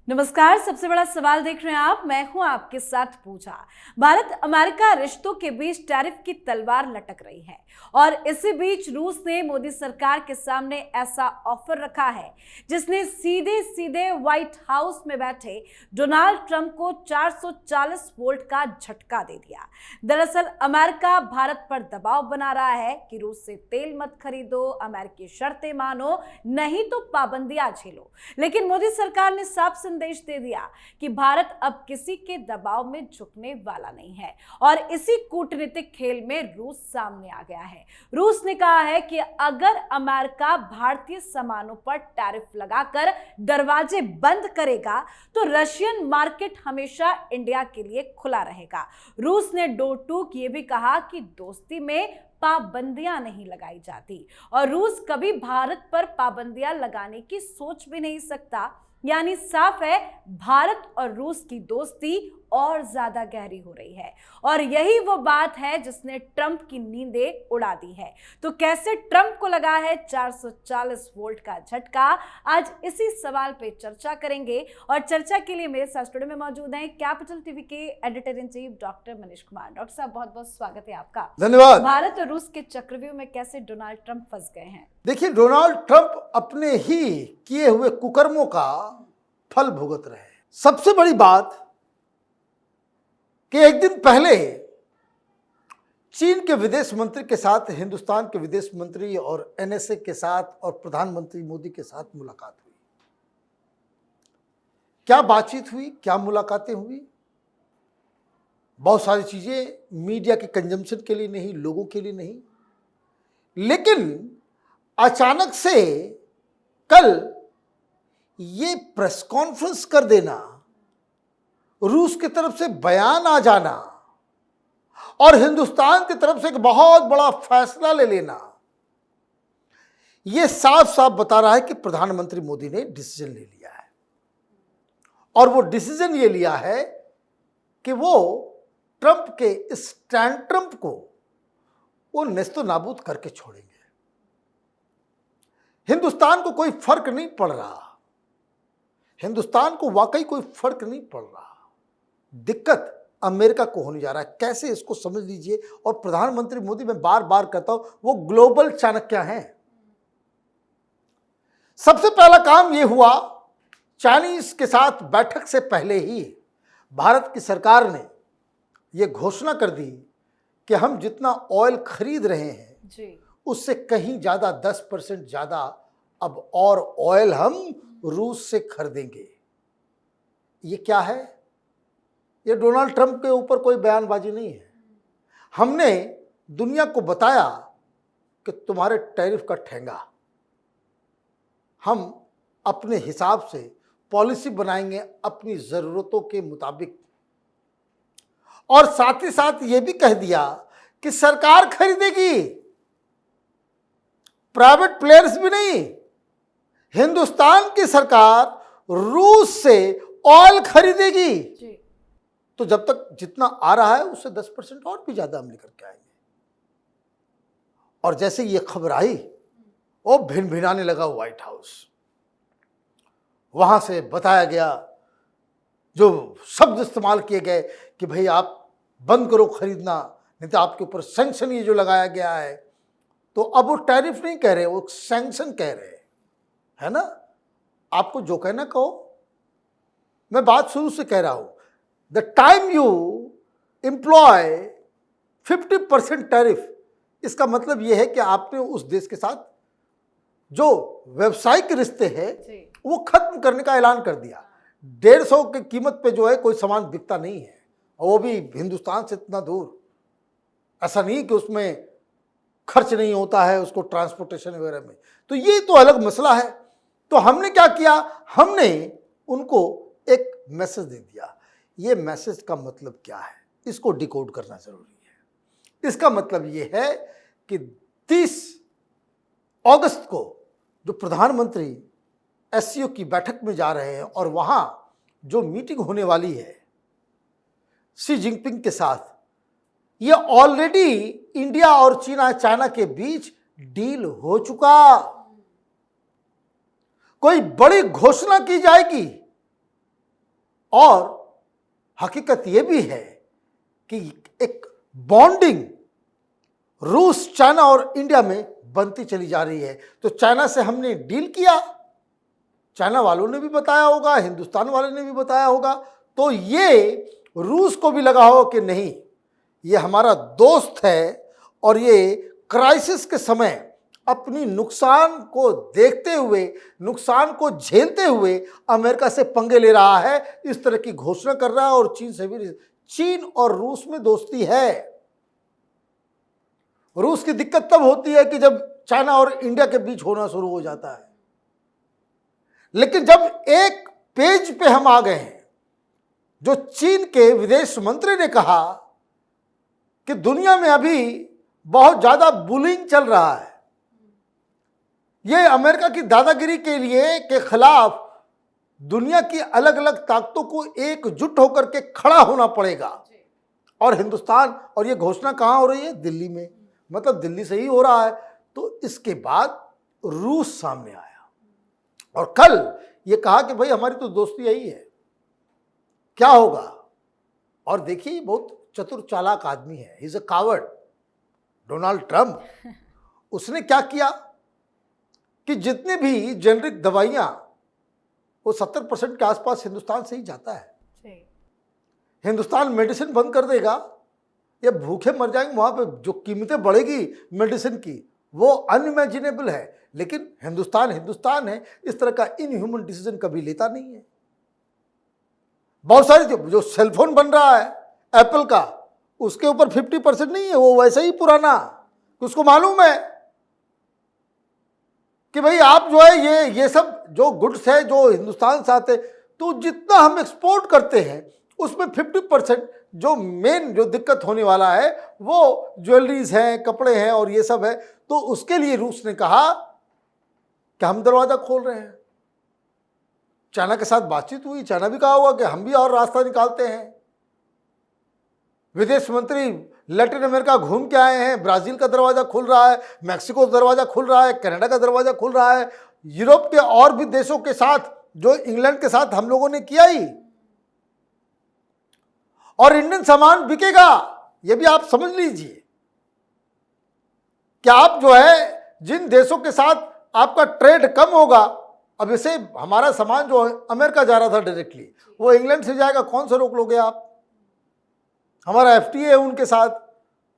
नमस्कार। सबसे बड़ा सवाल देख रहे हैं आप, मैं हूं आपके साथ पूजा। भारत अमेरिका रिश्तों के बीच टैरिफ की तलवार लटक रही है और इसी बीच रूस ने मोदी सरकार के सामने ऐसा ऑफर रखा है जिसने सीधे सीधे व्हाइट हाउस में बैठे डोनाल्ड ट्रंप को 440 वोल्ट का झटका दे दिया। दरअसल अमेरिका भारत पर दबाव बना रहा है कि रूस से तेल मत खरीदो, अमेरिकी शर्तें मानो, नहीं तो पाबंदियां झेलो। लेकिन मोदी सरकार ने साफ संदेश दे दिया कि भारत अब किसी के दबाव में झुकने वाला नहीं है और इसी कूटनीतिक खेल में रूस सामने आ गया है। रूस ने कहा है कि अगर अमेरिका भारतीय सामानों पर टैरिफ लगाकर दरवाजे बंद करेगा तो रशियन मार्केट हमेशा इंडिया के लिए खुला रहेगा। रूस ने डोर टूक ये भी कहा कि दोस्ती में पाबंदियां नहीं लगाई जाती और रूस कभी भारत पर पाबंदियां लगाने की सोच भी नहीं सकता। यानी साफ है, भारत और रूस की दोस्ती और ज्यादा गहरी हो रही है और यही वो बात है जिसने ट्रंप की नींदें उड़ा दी है। तो कैसे ट्रंप को लगा है 440 वोल्ट का झटका, आज इसी सवाल पे चर्चा करेंगे और चर्चा के लिए मेरे साथ स्टूडियो में मौजूद हैं कैपिटल टीवी के editor in chief doctor Manish Kumar. Doctor साहब, बहुत बहुत स्वागत है आपका। धन्यवाद। भारत और रूस के चक्रव्यूह में कैसे डोनाल्ड ट्रंप फंस गए हैं? देखिए, डोनाल्ड ट्रंप अपने ही किए हुए कुकर्मों का फल भुगत रहे हैं। सबसे बड़ी बात कि एक दिन पहले चीन के विदेश मंत्री के साथ हिंदुस्तान के विदेश मंत्री और एनएसए के साथ और प्रधानमंत्री मोदी के साथ मुलाकात हुई। क्या बातचीत हुई, क्या मुलाकातें हुई? बहुत सारी चीजें मीडिया के कंजम्पशन के लिए नहीं, लोगों के लिए नहीं, लेकिन अचानक से कल ये प्रेस कॉन्फ्रेंस कर देना, रूस की तरफ से बयान आ जाना और हिंदुस्तान की तरफ से एक बहुत बड़ा फैसला ले लेना, यह साफ साफ बता रहा है कि प्रधानमंत्री मोदी ने डिसीजन ले लिया है। और वो डिसीजन ये लिया है कि वो ट्रंप के इस टैंट्रम को वो नेस्तो नाबूद करके छोड़ेंगे। हिंदुस्तान को कोई फर्क नहीं पड़ रहा, हिंदुस्तान को वाकई कोई फर्क नहीं पड़ रहा। दिक्कत अमेरिका को होने जा रहा है। कैसे, इसको समझ लीजिए। और प्रधानमंत्री मोदी, मैं बार बार कहता हूं, वो ग्लोबल चाणक्य हैं। सबसे पहला काम यह हुआ, चाइनीज के साथ बैठक से पहले ही भारत की सरकार ने यह घोषणा कर दी कि हम जितना ऑयल खरीद रहे हैं जी, उससे कहीं ज्यादा 10% ज्यादा अब और ऑयल हम रूस से खरीदेंगे। ये क्या है? ये डोनाल्ड ट्रंप के ऊपर कोई बयानबाजी नहीं है। हमने दुनिया को बताया कि तुम्हारे टैरिफ का ठेंगा, हम अपने हिसाब से पॉलिसी बनाएंगे अपनी जरूरतों के मुताबिक। और साथ ही साथ ये भी कह दिया कि सरकार खरीदेगी, प्राइवेट प्लेयर्स भी नहीं। हिंदुस्तान की सरकार रूस से ऑयल खरीदेगी जी। तो जब तक जितना आ रहा है उससे 10% और भी ज्यादा हम लेकर के आएंगे। और जैसे ये खबर आई, वो भिन भिनाने लगा व्हाइट हाउस। वहां से बताया गया, जो शब्द इस्तेमाल किए गए कि भाई आप बंद करो खरीदना, नहीं तो आपके ऊपर सैंक्शन ये जो लगाया गया है। तो अब वो टैरिफ नहीं कह रहे, वो सैंक्शन कह रहे हैं, है ना। आपको जो कहना कहो, मैं बात शुरू से कह रहा हूं। The time you employ 50% tariff, इसका मतलब यह है कि आपने उस देश के साथ जो व्यावसायिक रिश्ते हैं वो खत्म करने का ऐलान कर दिया। 150 की कीमत पे जो है कोई सामान बिकता नहीं है, और वो भी हिंदुस्तान से इतना दूर। ऐसा नहीं कि उसमें खर्च नहीं होता है उसको ट्रांसपोर्टेशन वगैरह में, तो ये तो अलग मसला है। तो हमने क्या किया, हमने उनको एक मैसेज दे दिया। ये मैसेज का मतलब क्या है, इसको डिकोड करना जरूरी है। इसका मतलब ये है कि 30 अगस्त को जो प्रधानमंत्री एससीओ की बैठक में जा रहे हैं और वहां जो मीटिंग होने वाली है शी जिनपिंग के साथ, ये ऑलरेडी इंडिया और चाइना के बीच डील हो चुका। कोई बड़ी घोषणा की जाएगी और हकीकत ये भी है कि एक बॉन्डिंग रूस, चाइना और इंडिया में बनती चली जा रही है। तो चाइना से हमने डील किया, चाइना वालों ने भी बताया होगा, हिंदुस्तान वालों ने भी बताया होगा, तो ये रूस को भी लगा हो कि नहीं, ये हमारा दोस्त है और ये क्राइसिस के समय अपनी नुकसान को देखते हुए, नुकसान को झेलते हुए अमेरिका से पंगे ले रहा है, इस तरह की घोषणा कर रहा है। और चीन से भी, चीन और रूस में दोस्ती है। रूस की दिक्कत तब होती है कि जब चाइना और इंडिया के बीच होना शुरू हो जाता है। लेकिन जब एक पेज पे हम आ गए हैं, जो चीन के विदेश मंत्री ने कहा कि दुनिया में अभी बहुत ज्यादा बुलिंग चल रहा है, ये अमेरिका की दादागिरी के लिए के खिलाफ दुनिया की अलग अलग ताकतों को एकजुट होकर के खड़ा होना पड़ेगा। और हिंदुस्तान, और ये घोषणा कहाँ हो रही है? दिल्ली में, मतलब दिल्ली से ही हो रहा है। तो इसके बाद रूस सामने आया और कल ये कहा कि भाई हमारी तो दोस्ती यही है, क्या होगा? और देखिए, बहुत चतुर चालाक आदमी है, he is a coward, Donald Trump. उसने क्या किया कि जितने भी जेनरिक दवाइयां, वो 70% के आसपास हिंदुस्तान से ही जाता है। हिंदुस्तान मेडिसिन बंद कर देगा या भूखे मर जाएंगे, वहां पे जो कीमतें बढ़ेगी मेडिसिन की, वो अनइमेजिनेबल है। लेकिन हिंदुस्तान हिंदुस्तान है, इस तरह का इनह्यूमन डिसीजन कभी लेता नहीं है। बहुत सारी जो सेलफोन बन रहा है एप्पल का, उसके ऊपर 50% नहीं है, वो वैसे ही पुराना। उसको मालूम है कि भाई आप जो है ये सब जो गुड्स है जो हिंदुस्तान से आते, तो जितना हम एक्सपोर्ट करते हैं उसमें 50% जो मेन जो दिक्कत होने वाला है वो ज्वेलरीज हैं, कपड़े हैं और ये सब है। तो उसके लिए रूस ने कहा कि हम दरवाजा खोल रहे हैं। चाइना के साथ बातचीत हुई, चाइना भी कहा हुआ कि हम भी और रास्ता निकालते हैं। विदेश मंत्री लैटिन अमेरिका घूम के आए हैं, ब्राजील का दरवाजा खुल रहा है, मैक्सिको का दरवाजा खुल रहा है, कनाडा का दरवाजा खुल रहा है, यूरोप के और भी देशों के साथ, जो इंग्लैंड के साथ हम लोगों ने किया ही। और इंडियन सामान बिकेगा, ये भी आप समझ लीजिए कि आप जो है जिन देशों के साथ आपका ट्रेड कम होगा, अब इसे हमारा सामान जो अमेरिका जा रहा था डायरेक्टली, वो इंग्लैंड से जाएगा, कौन से रोक लोगे आप? हमारा एफटीए है उनके साथ,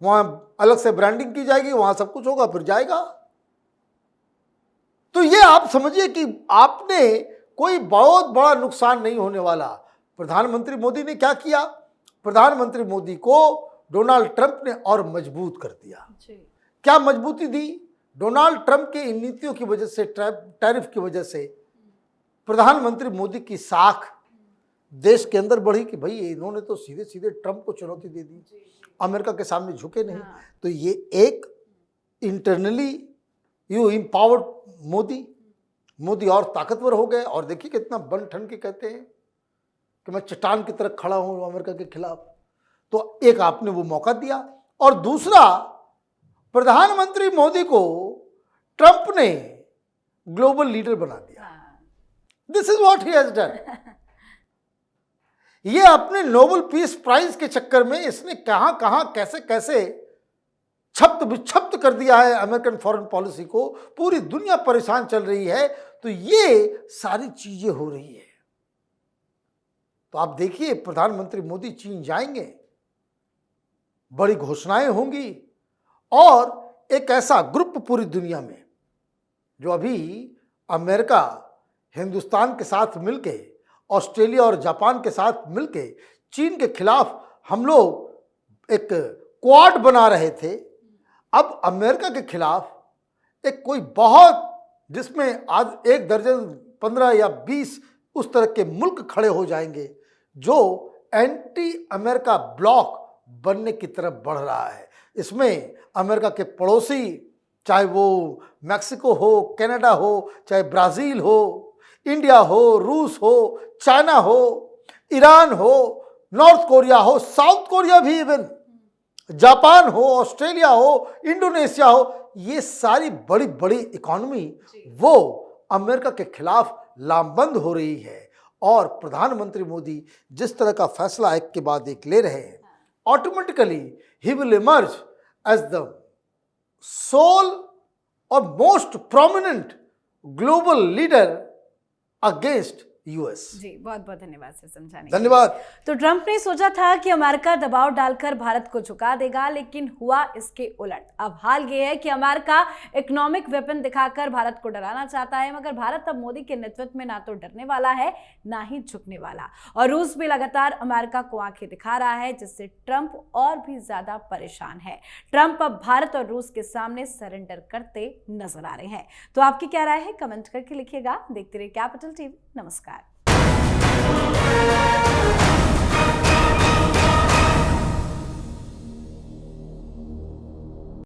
वहां अलग से ब्रांडिंग की जाएगी, वहां सब कुछ होगा, फिर जाएगा। तो ये आप समझिए कि आपने कोई बहुत बड़ा नुकसान नहीं होने वाला। प्रधानमंत्री मोदी ने क्या किया? प्रधानमंत्री मोदी को डोनाल्ड ट्रंप ने और मजबूत कर दिया। क्या मजबूती दी? डोनाल्ड ट्रंप के इन नीतियों की वजह से, टैरिफ की वजह से प्रधानमंत्री मोदी की साख देश के अंदर बढ़ी कि भाई इन्होंने तो सीधे सीधे ट्रंप को चुनौती दे दी, अमेरिका के सामने झुके नहीं। तो ये एक इंटरनली यू इम्पावर्ड मोदी और ताकतवर हो गए। और देखिए कितना बन ठन के कहते हैं कि मैं चट्टान की तरह खड़ा हूं अमेरिका के खिलाफ। तो एक आपने वो मौका दिया, और दूसरा प्रधानमंत्री मोदी को ट्रंप ने ग्लोबल लीडर बना दिया। This is what he has done. ये अपने नोबेल पीस प्राइज के चक्कर में इसने कहां कहां कैसे कैसे छप्त विक्षिप्त कर दिया है अमेरिकन फॉरेन पॉलिसी को। पूरी दुनिया परेशान चल रही है। तो ये सारी चीजें हो रही है। तो आप देखिए, प्रधानमंत्री मोदी चीन जाएंगे, बड़ी घोषणाएं होंगी, और एक ऐसा ग्रुप पूरी दुनिया में, जो अभी अमेरिका हिंदुस्तान के साथ मिलके, ऑस्ट्रेलिया और जापान के साथ मिलके चीन के खिलाफ हम लोग एक क्वाड बना रहे थे, अब अमेरिका के खिलाफ एक कोई बहुत, जिसमें आज 1 दर्जन 15 या 20 उस तरह के मुल्क खड़े हो जाएंगे, जो एंटी अमेरिका ब्लॉक बनने की तरफ बढ़ रहा है। इसमें अमेरिका के पड़ोसी, चाहे वो मैक्सिको हो, कनाडा हो, चाहे ब्राज़ील हो, इंडिया हो, रूस हो, चाइना हो, ईरान हो, नॉर्थ कोरिया हो, साउथ कोरिया भी, इवन जापान हो, ऑस्ट्रेलिया हो, इंडोनेशिया हो, ये सारी बड़ी बड़ी इकोनॉमी वो अमेरिका के खिलाफ लामबंद हो रही है। और प्रधानमंत्री मोदी जिस तरह का फैसला एक के बाद एक ले रहे हैं, ऑटोमेटिकली ही will emerge as the sole और most prominent global leader against US. जी, बहुत बहुत धन्यवाद सर समझाने के लिए। धन्यवाद। तो ट्रंप ने सोचा था कि अमेरिका दबाव डालकर भारत को झुका देगा, लेकिन हुआ इसके उलट। अब हाल ये है कि अमेरिका इकोनॉमिक वेपन दिखाकर भारत को डराना चाहता है, मगर भारत अब मोदी के नेतृत्व में ना तो डरने वाला है ना ही झुकने वाला। और रूस भी लगातार अमेरिका को आंखें दिखा रहा है, जिससे ट्रंप और भी ज्यादा परेशान है। ट्रंप अब भारत और रूस के सामने सरेंडर करते नजर आ रहे हैं। तो आपकी क्या राय है, कमेंट करके लिखिएगा। देखते रहिए कैपिटल टीवी। नमस्कार।